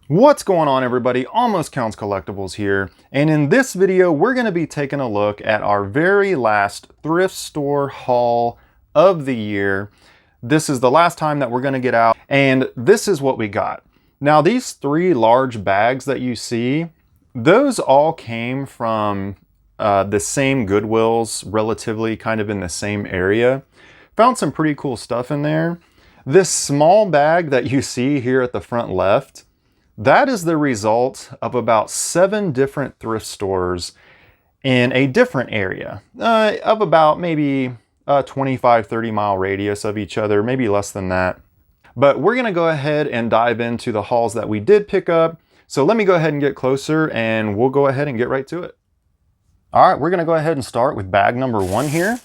What's going on, everybody? Almost Counts Collectibles here, and in this video we're going to be taking a look at our very last thrift store haul of the year. This is the last time that we're going to get out, and this is what we got. Now, these three large bags that you see, those all came from the same Goodwills, relatively kind of in the same area. Found some pretty cool stuff in there. This small bag that you see here at the front left, that is the result of about 7 different thrift stores in a different area of about maybe a 25-30 mile radius of each other, maybe less than that. But we're gonna go ahead and dive into the hauls that we did pick up. So let me go ahead and get closer and we'll go ahead and get right to it. All right, we're gonna go ahead and start with bag number 1 here.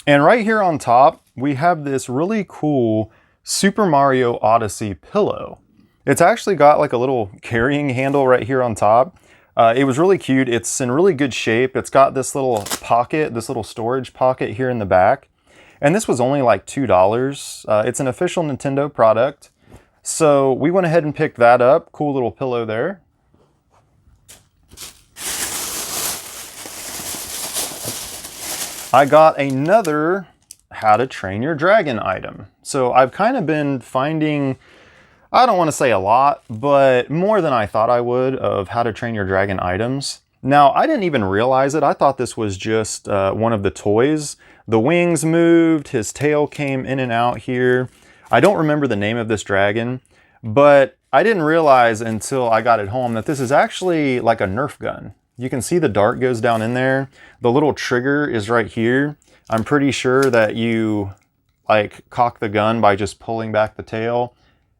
And right here on top, we have this really cool Super Mario Odyssey pillow. It's actually got like a little carrying handle right here on top. It was really cute. It's in really good shape. It's got this little pocket, this little storage pocket here in the back. And this was only like $2. It's an official Nintendo product. So we went ahead and picked that up. Cool little pillow there. I got another How to Train Your Dragon item. So I've kind of been finding, I don't want to say a lot, but more than I thought I would of How to Train Your Dragon items. Now, I didn't even realize it. I thought this was just one of the toys. The wings moved, his tail came in and out here. I don't remember the name of this dragon, but I didn't realize until I got it home that this is actually like a Nerf gun. You can see the dart goes down in there. The little trigger is right here. I'm pretty sure that you like cock the gun by just pulling back the tail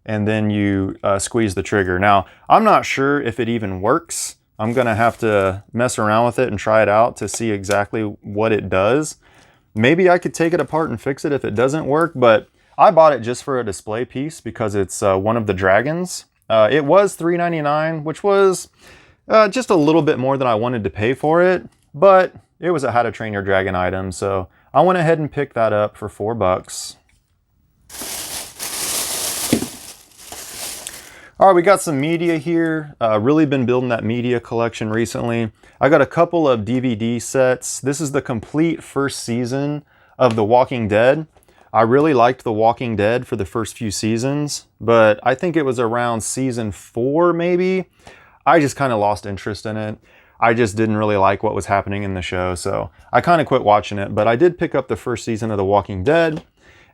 and then you squeeze the trigger. Now, I'm not sure if it even works. I'm gonna have to mess around with it and try it out to see exactly what it does. Maybe I could take it apart and fix it if it doesn't work, but I bought it just for a display piece because it's one of the dragons. It was $3.99, which was just a little bit more than I wanted to pay for it, but it was a How to Train Your Dragon item, so I went ahead and picked that up for $4. All right, we got some media here. Really been building that media collection recently. I got a couple of DVD sets. This is the complete first season of The Walking Dead. I really liked The Walking Dead for the first few seasons, but I think it was around season 4 maybe. I just kind of lost interest in it. I just didn't really like what was happening in the show, so I kind of quit watching it. But I did pick up the first season of The Walking Dead,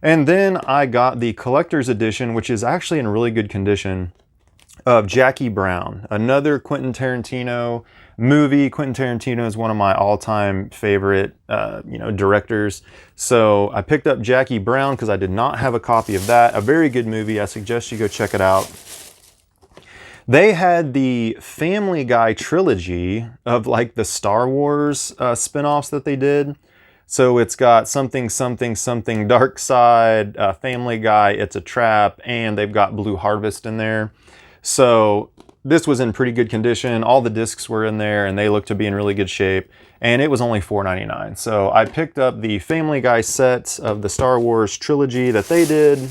and then I got the collector's edition, which is actually in really good condition, of Jackie Brown, another Quentin Tarantino movie. Quentin Tarantino is one of my all-time favorite, directors. So I picked up Jackie Brown because I did not have a copy of that. A very good movie. I suggest you go check it out. They had the Family Guy trilogy of like the Star Wars spin-offs that they did. So it's got something, something, something, Dark Side, Family Guy, It's a Trap, and they've got Blue Harvest in there. So this was in pretty good condition. All the discs were in there and they looked to be in really good shape. And it was only $4.99. So I picked up the Family Guy set of the Star Wars trilogy that they did.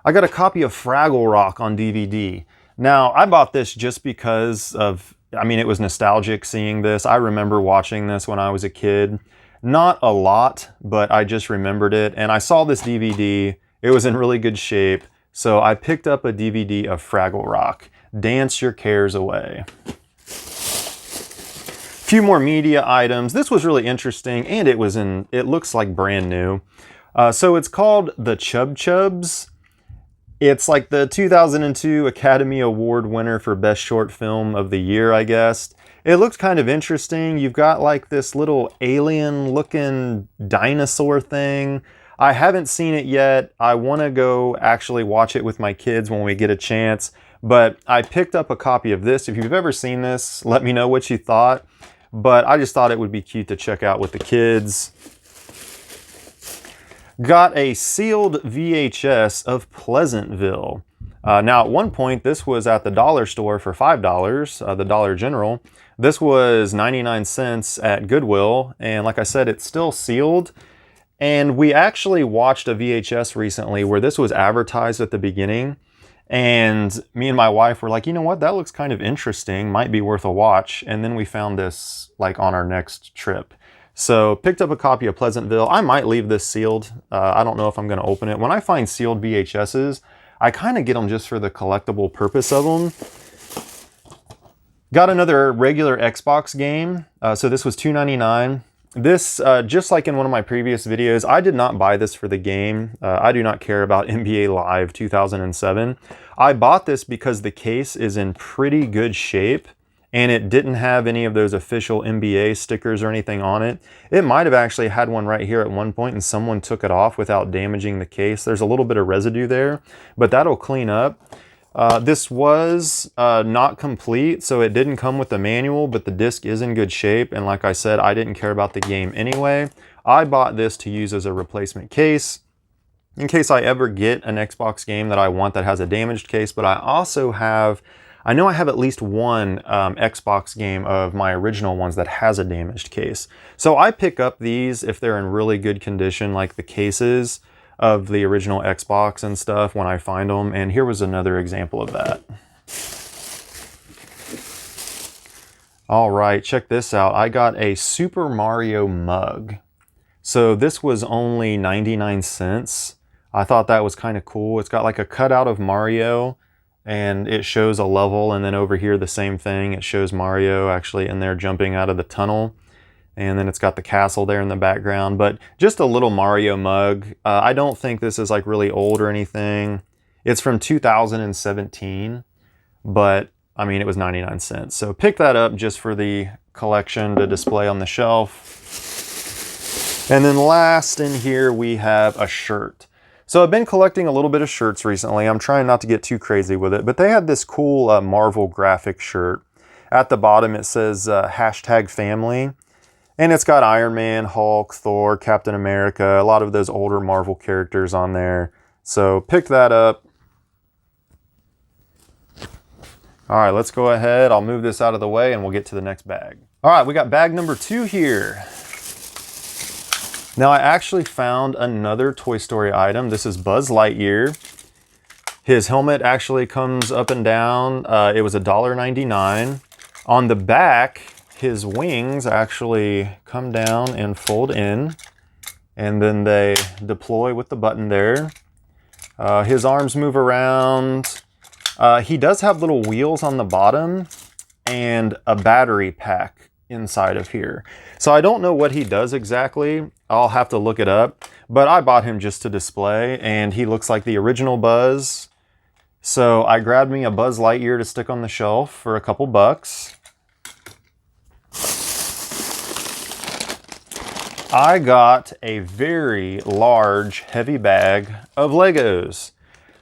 I got a copy of Fraggle Rock on DVD. Now, I bought this just because of, it was nostalgic seeing this. I remember watching this when I was a kid. Not a lot, but I just remembered it. And I saw this DVD. It was in really good shape. So I picked up a DVD of Fraggle Rock, Dance Your Cares Away. Few more media items. This was really interesting, and it looks like brand new. So it's called the Chub Chubs. It's like the 2002 Academy Award winner for Best Short Film of the Year, I guess. It looks kind of interesting. You've got like this little alien-looking dinosaur thing. I haven't seen it yet. I want to go actually watch it with my kids when we get a chance. But I picked up a copy of this. If you've ever seen this, let me know what you thought. But I just thought it would be cute to check out with the kids. Got a sealed VHS of Pleasantville. Now, at one point, this was at the dollar store for $5, the Dollar General. This was 99 cents at Goodwill, and like I said, it's still sealed. And we actually watched a VHS recently where this was advertised at the beginning. And me and my wife were like, you know what, that looks kind of interesting, might be worth a watch. And then we found this like on our next trip. So picked up a copy of Pleasantville. I might leave this sealed. I don't know if I'm going to open it. When I find sealed VHSs, I kind of get them just for the collectible purpose of them. Got another regular Xbox game. So this was $2.99. This, just like in one of my previous videos, I did not buy this for the game. I do not care about NBA Live 2007. I bought this because the case is in pretty good shape and it didn't have any of those official NBA stickers or anything on it. It might have actually had one right here at one point and someone took it off without damaging the case. There's a little bit of residue there, but that'll clean up. This was not complete, so it didn't come with the manual, but the disc is in good shape. And like I said, I didn't care about the game anyway. I bought this to use as a replacement case in case I ever get an Xbox game that I want that has a damaged case. But I also have, I know I have at least one Xbox game of my original ones that has a damaged case. So I pick up these if they're in really good condition, like the cases of the original Xbox and stuff when I find them. And here was another example of that. All right, check this out. I got a Super Mario mug. So this was only 99 cents. I thought that was kind of cool. It's got like a cutout of Mario and it shows a level, and then over here the same thing. It shows Mario actually in there jumping out of the tunnel. And then it's got the castle there in the background, but just a little Mario mug. I don't think this is like really old or anything. It's from 2017, but I mean, it was 99 cents. So pick that up just for the collection to display on the shelf. And then last in here, we have a shirt. So I've been collecting a little bit of shirts recently. I'm trying not to get too crazy with it, but they had this cool Marvel graphic shirt. At the bottom, it says #family. And it's got Iron Man, Hulk, Thor, Captain America, a lot of those older Marvel characters on there. So pick that up. All right, let's go ahead. I'll move this out of the way and we'll get to the next bag. All right, we got bag number 2 here. Now I actually found another Toy Story item. This is Buzz Lightyear. His helmet actually comes up and down. It was $1.99. On the back, his wings actually come down and fold in, and then they deploy with the button there. His arms move around. He does have little wheels on the bottom and a battery pack inside of here. So I don't know what he does exactly. I'll have to look it up, but I bought him just to display, and he looks like the original Buzz. So I grabbed me a Buzz Lightyear to stick on the shelf for a couple bucks. I got a very large, heavy bag of Legos.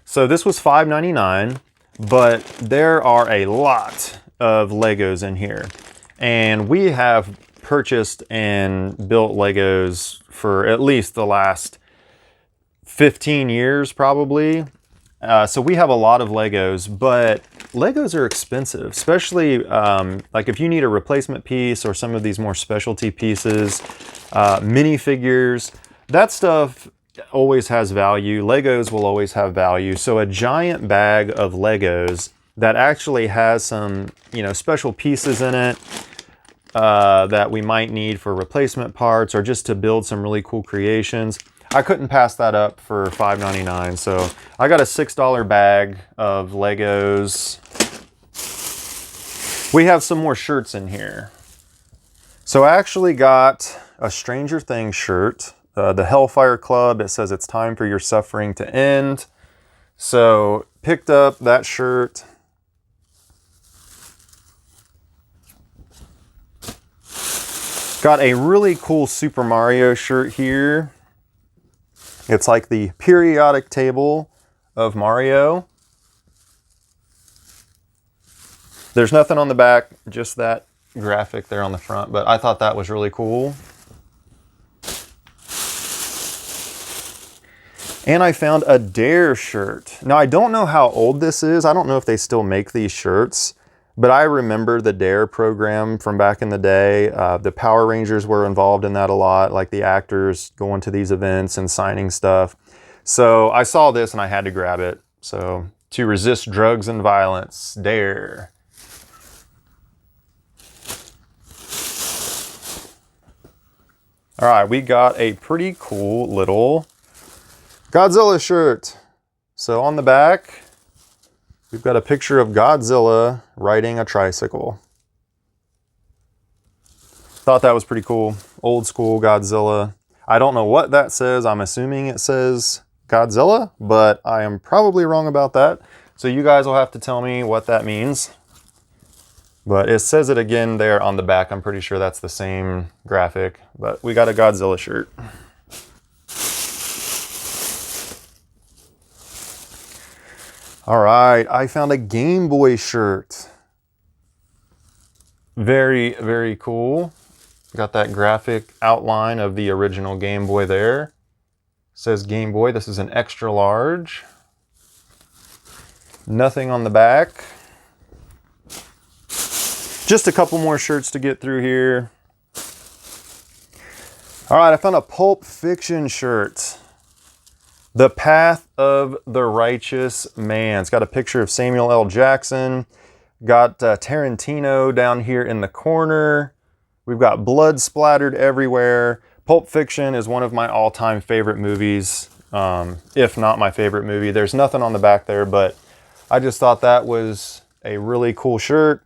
So this was $5.99, but there are a lot of Legos in here. And we have purchased and built Legos for at least the last 15 years, probably. So we have a lot of Legos, but Legos are expensive, especially like if you need a replacement piece or some of these more specialty pieces, minifigures, that stuff always has value. Legos will always have value. So a giant bag of Legos that actually has some, you know, special pieces in it that we might need for replacement parts or just to build some really cool creations. I couldn't pass that up for $5.99, so I got a $6 bag of Legos. We have some more shirts in here. So I actually got a Stranger Things shirt, the Hellfire Club. It says it's time for your suffering to end. So picked up that shirt. Got a really cool Super Mario shirt here. It's like the periodic table of Mario. There's nothing on the back, just that graphic there on the front, but I thought that was really cool. And I found a Dare shirt. Now I don't know how old this is. I don't know if they still make these shirts, but I remember the DARE program from back in the day. The Power Rangers were involved in that a lot, like the actors going to these events and signing stuff. So I saw this and I had to grab it. So, to resist drugs and violence, DARE. All right, we got a pretty cool little Godzilla shirt. So on the back, we've got a picture of Godzilla riding a tricycle. Thought that was pretty cool. Old school Godzilla. I don't know what that says. I'm assuming it says Godzilla, but I am probably wrong about that. So you guys will have to tell me what that means. But it says it again there on the back. I'm pretty sure that's the same graphic. But we got a Godzilla shirt. All right, I found a Game Boy shirt. Very, very cool. Got that graphic outline of the original Game Boy there. It says Game Boy. This is an extra large. Nothing on the back. Just a couple more shirts to get through here. All right, I found a Pulp Fiction shirt. The Path of the Righteous Man. It's got a picture of Samuel L. Jackson. Got Tarantino down here in the corner. We've got blood splattered everywhere. Pulp Fiction is one of my all-time favorite movies, if not my favorite movie. There's nothing on the back there, but I just thought that was a really cool shirt.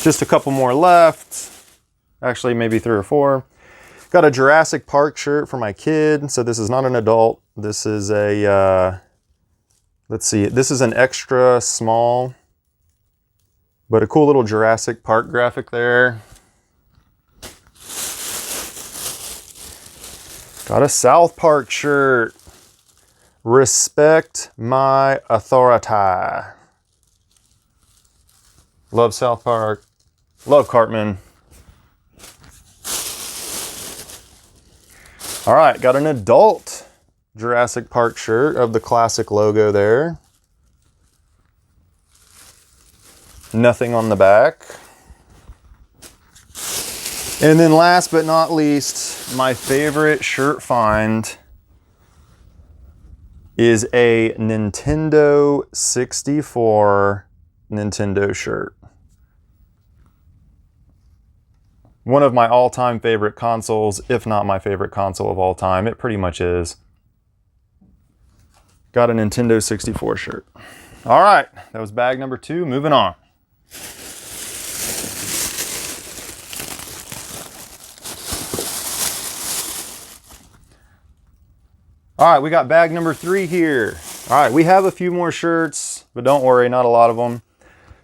Just a couple more left. Actually, maybe 3 or 4. Got a Jurassic Park shirt for my kid. So this is not an adult. This is a, let's see, this is an extra small, but a cool little Jurassic Park graphic there. Got a South Park shirt. Respect my authority. Love South Park. Love Cartman. All right, got an adult Jurassic Park shirt of the classic logo there. Nothing on the back. And then last but not least, my favorite shirt find is a Nintendo 64 Nintendo shirt. One of my all-time favorite consoles, if not my favorite console of all time. It pretty much is. Got a Nintendo 64 shirt. All right, that was bag number 2. Moving on. All right, we got bag number 3 here. All right, we have a few more shirts, but don't worry, not a lot of them.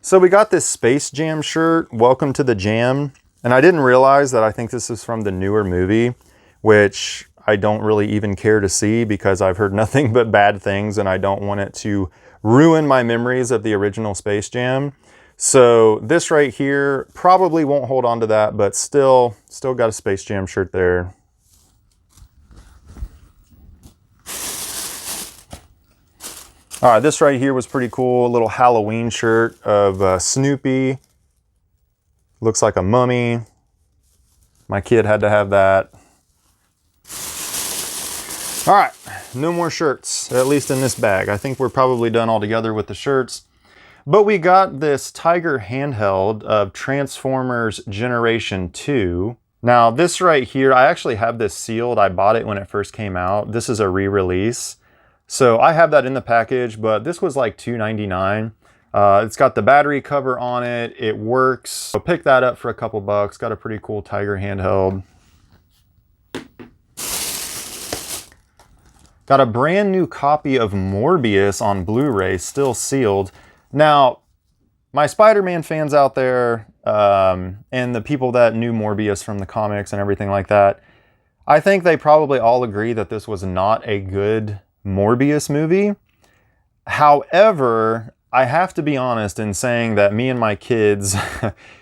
So we got this Space Jam shirt, Welcome to the Jam. And I didn't realize that I think this is from the newer movie, which I don't really even care to see because I've heard nothing but bad things and I don't want it to ruin my memories of the original Space Jam. So this right here probably won't hold on to that, but still got a Space Jam shirt there. All right, this right here was pretty cool. A little Halloween shirt of Snoopy. Looks like a mummy. My kid had to have that. All right, no more shirts, at least in this bag. I think we're probably done altogether with the shirts. But we got this Tiger handheld of Transformers Generation 2. Now this right here, I actually have this sealed. I bought it when it first came out. This is a re-release. So I have that in the package, but this was like $2.99. It's got the battery cover on it. It works. So pick that up for a couple bucks. Got a pretty cool Tiger handheld. Got a brand new copy of Morbius on Blu-ray, still sealed. Now, my Spider-Man fans out there, and the people that knew Morbius from the comics and everything like that, I think they probably all agree that this was not a good Morbius movie. However, I have to be honest in saying that me and my kids,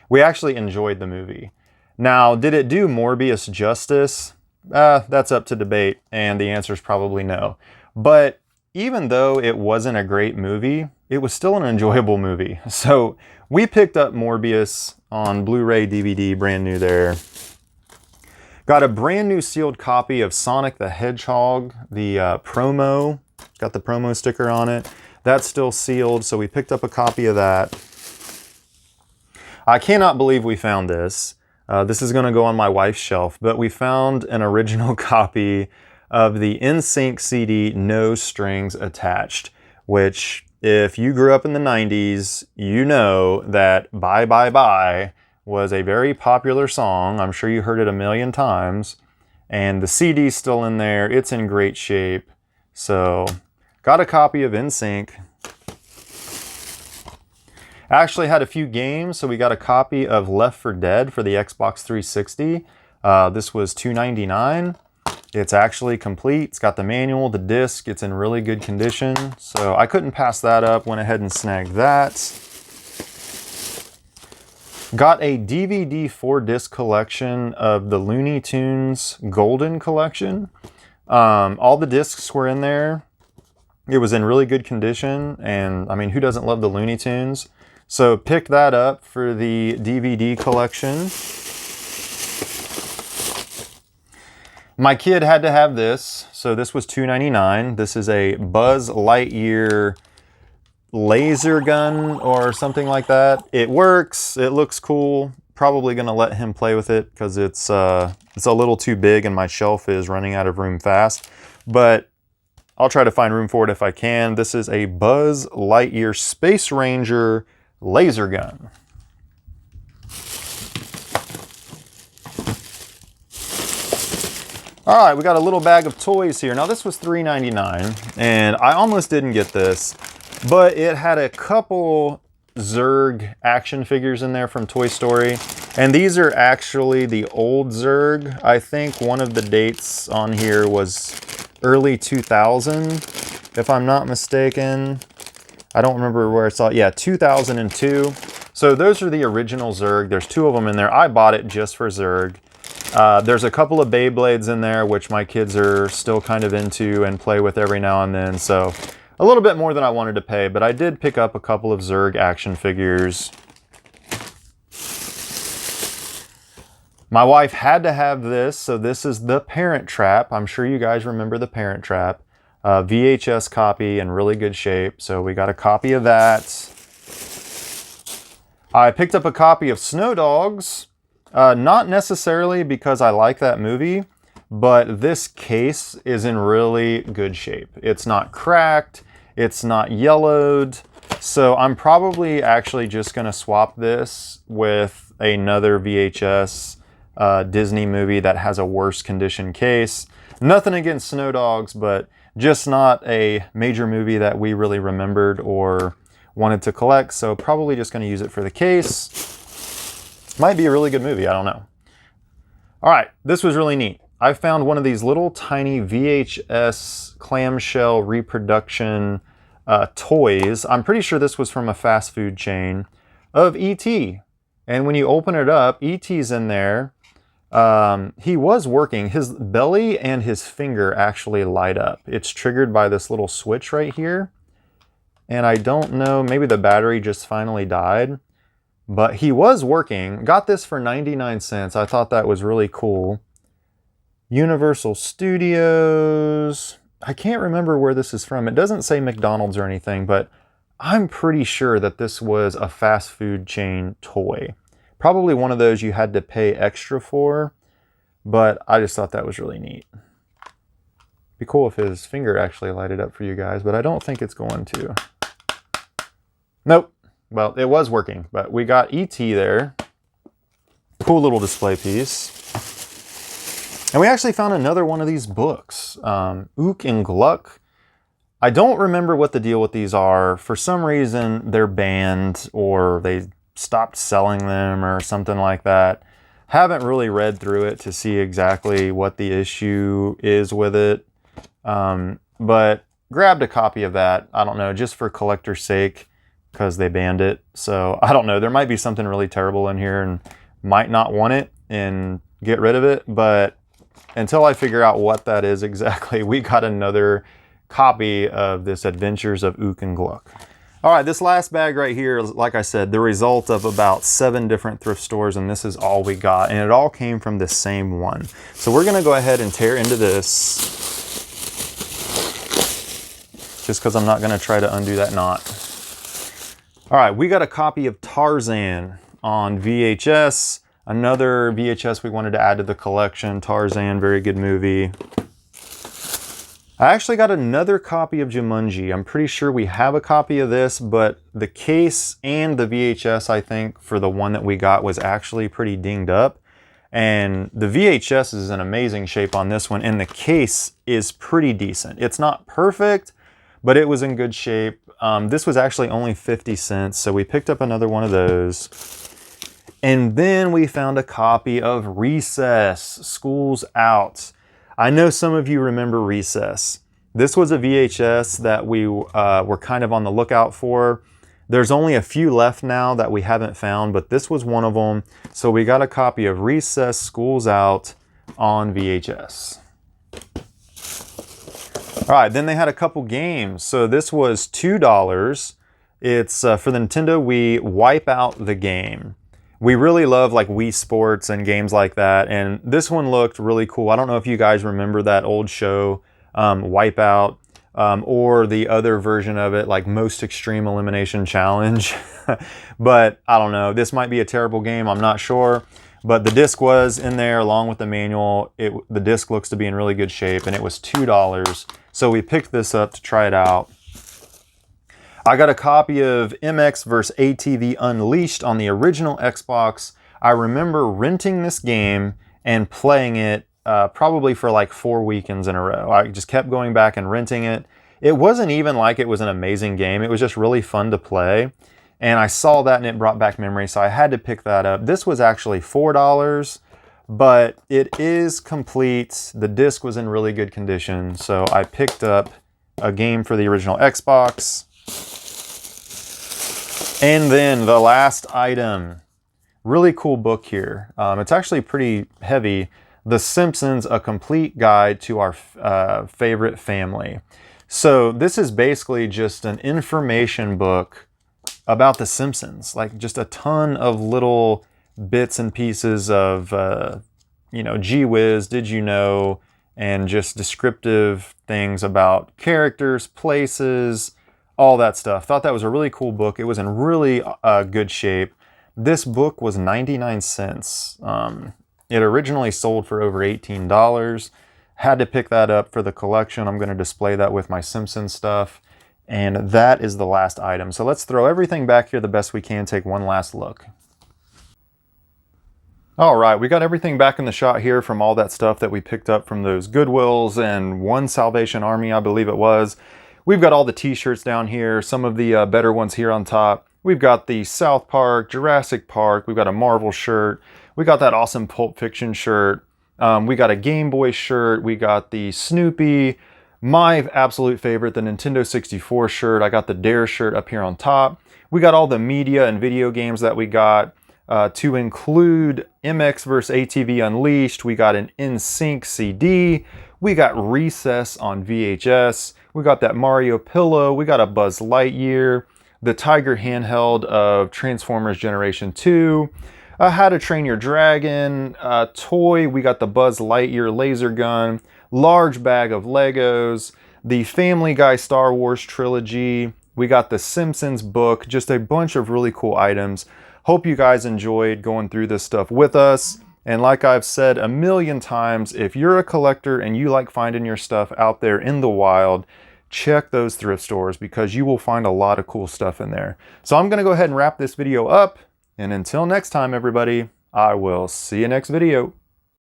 we actually enjoyed the movie. Now, did it do Morbius justice? That's up to debate, and the answer is probably no. But even though it wasn't a great movie, it was still an enjoyable movie. So we picked up Morbius on Blu-ray DVD, brand new there. Got a brand new sealed copy of Sonic the Hedgehog, the promo. Got the promo sticker on it. That's still sealed, so we picked up a copy of that. I cannot believe we found this. This is going to go on my wife's shelf, but we found an original copy of the NSYNC CD, No Strings Attached, which, if you grew up in the 90s, you know that Bye Bye Bye was a very popular song. I'm sure you heard it a million times. And the CD's still in there. It's in great shape. So, got a copy of NSYNC. Actually had a few games, so we got a copy of Left 4 Dead for the Xbox 360. This was $2.99. It's actually complete. It's got the manual, the disc. It's in really good condition. So I couldn't pass that up. Went ahead and snagged that. Got a DVD 4-disc collection of the Looney Tunes Golden Collection. All the discs were in there. It was in really good condition. And I mean, who doesn't love the Looney Tunes? So picked that up for the DVD collection. My kid had to have this. So this was $2.99. This is a Buzz Lightyear laser gun or something like that. It works. It looks cool. Probably going to let him play with it because it's a little too big and my shelf is running out of room fast. But I'll try to find room for it if I can. This is a Buzz Lightyear Space Ranger laser gun. All right, we got a little bag of toys here. Now this was $3.99 and I almost didn't get this, but it had a couple Zurg action figures in there from Toy Story. And these are actually the old Zurg. I think one of the dates on here was early 2000, if I'm not mistaken. I don't remember where I saw it. Yeah, 2002. So those are the original Zurg. There's two of them in there. I bought it just for Zurg. There's a couple of Beyblades in there, which my kids are still kind of into and play with every now and then. So a little bit more than I wanted to pay, but I did pick up a couple of Zurg action figures. My wife had to have this, so this is the Parent Trap. I'm sure you guys remember the Parent Trap. VHS copy in really good shape, so we got a copy of that. I picked up a copy of Snow Dogs, not necessarily because I like that movie, but this case is in really good shape. It's not cracked, it's not yellowed, so I'm probably actually just going to swap this with another VHS Disney movie that has a worse condition case. Nothing against Snow Dogs, but just not a major movie that we really remembered or wanted to collect, so probably just going to use it for the case. Might be a really good movie, I don't know. All right, this was really neat. I found one of these little tiny VHS clamshell reproduction toys. I'm pretty sure this was from a fast food chain of E.T. And when you open it up, E.T.'s in there. He was working. His belly and his finger actually light up. It's triggered by this little switch right here. And I don't know, maybe the battery just finally died. But he was working. Got this for 99 cents. I thought that was really cool. Universal Studios. I can't remember where this is from. It doesn't say McDonald's or anything, but I'm pretty sure that this was a fast food chain toy. Probably one of those you had to pay extra for, but I just thought that was really neat. Be cool if his finger actually lighted up for you guys, but I don't think it's going to. Nope. Well, it was working, but we got E.T. there. Cool little display piece. And we actually found another one of these books, Ook and Gluck. I don't remember what the deal with these are. For some reason, they're banned or they stopped selling them or something like that. Haven't really read through it to see exactly what the issue is with it. But grabbed a copy of that, I don't know, just for collector's sake because they banned it. So I don't know, there might be something really terrible in here and might not want it and get rid of it. But until I figure out what that is exactly, we got another copy of this Adventures of Ook and Gluck. All right, this last bag right here is, like I said, the result of about 7 different thrift stores, and this is all we got, and it all came from the same one. So we're gonna go ahead and tear into this, just because I'm not gonna try to undo that knot. All right, we got a copy of Tarzan on VHS, another VHS we wanted to add to the collection. Tarzan, very good movie. I actually got another copy of Jumanji. I'm pretty sure we have a copy of this, but the case and the VHS, I think, for the one that we got was actually pretty dinged up. And the VHS is in amazing shape on this one, and the case is pretty decent. It's not perfect, but it was in good shape. This was actually only 50 cents, so we picked up another one of those. And then we found a copy of Recess, School's Out. I know some of you remember Recess. This was a VHS that we were kind of on the lookout for. There's only a few left now that we haven't found, but this was one of them. So we got a copy of Recess, School's Out on VHS. All right, then they had a couple games. So this was $2. It's for the Nintendo Wii, Wipe Out the Game. We really love like Wii Sports and games like that, and this one looked really cool. I don't know if you guys remember that old show, Wipeout, or the other version of it, like Most Extreme Elimination Challenge. But I don't know, this might be a terrible game, I'm not sure. But the disc was in there along with the manual. The disc looks to be in really good shape, and it was $2. So we picked this up to try it out. I got a copy of MX vs. ATV Unleashed on the original Xbox. I remember renting this game and playing it probably for like 4 weekends in a row. I just kept going back and renting it. It wasn't even like it was an amazing game. It was just really fun to play. And I saw that and it brought back memories, so I had to pick that up. This was actually $4, but it is complete. The disc was in really good condition, so I picked up a game for the original Xbox. And then the last item, really cool book here. It's actually pretty heavy. The Simpsons, A Complete Guide to Our Favorite Family. So this is basically just an information book about the Simpsons, like just a ton of little bits and pieces of, you know, gee whiz, did you know, and just descriptive things about characters, places, all that stuff. Thought that was a really cool book. It was in really good shape. This book was 99 cents. It originally sold for over $18. Had to pick that up for the collection. I'm going to display that with my Simpsons stuff. And that is the last item. So let's throw everything back here the best we can, take one last look. All right, we got everything back in the shot here from all that stuff that we picked up from those Goodwills and one Salvation Army, I believe it was. We've got all the t-shirts down here, some of the better ones here on top. We've got the South Park, Jurassic Park, we've got a Marvel shirt, we got that awesome Pulp Fiction shirt, we got a Game Boy shirt, we got the Snoopy, my absolute favorite, the Nintendo 64 shirt. I got the Dare shirt up here on top. We got all the media and video games that we got, to include MX vs. ATV Unleashed. We got an NSYNC CD. We got Recess on VHS. We got that Mario pillow. We got a Buzz Lightyear. The Tiger handheld of Transformers Generation 2. How to Train Your Dragon. Toy. We got the Buzz Lightyear laser gun. Large bag of Legos. The Family Guy Star Wars trilogy. We got the Simpsons book. Just a bunch of really cool items. Hope you guys enjoyed going through this stuff with us. And like I've said a million times, if you're a collector and you like finding your stuff out there in the wild, check those thrift stores because you will find a lot of cool stuff in there. So I'm going to go ahead and wrap this video up. And until next time, everybody, I will see you next video.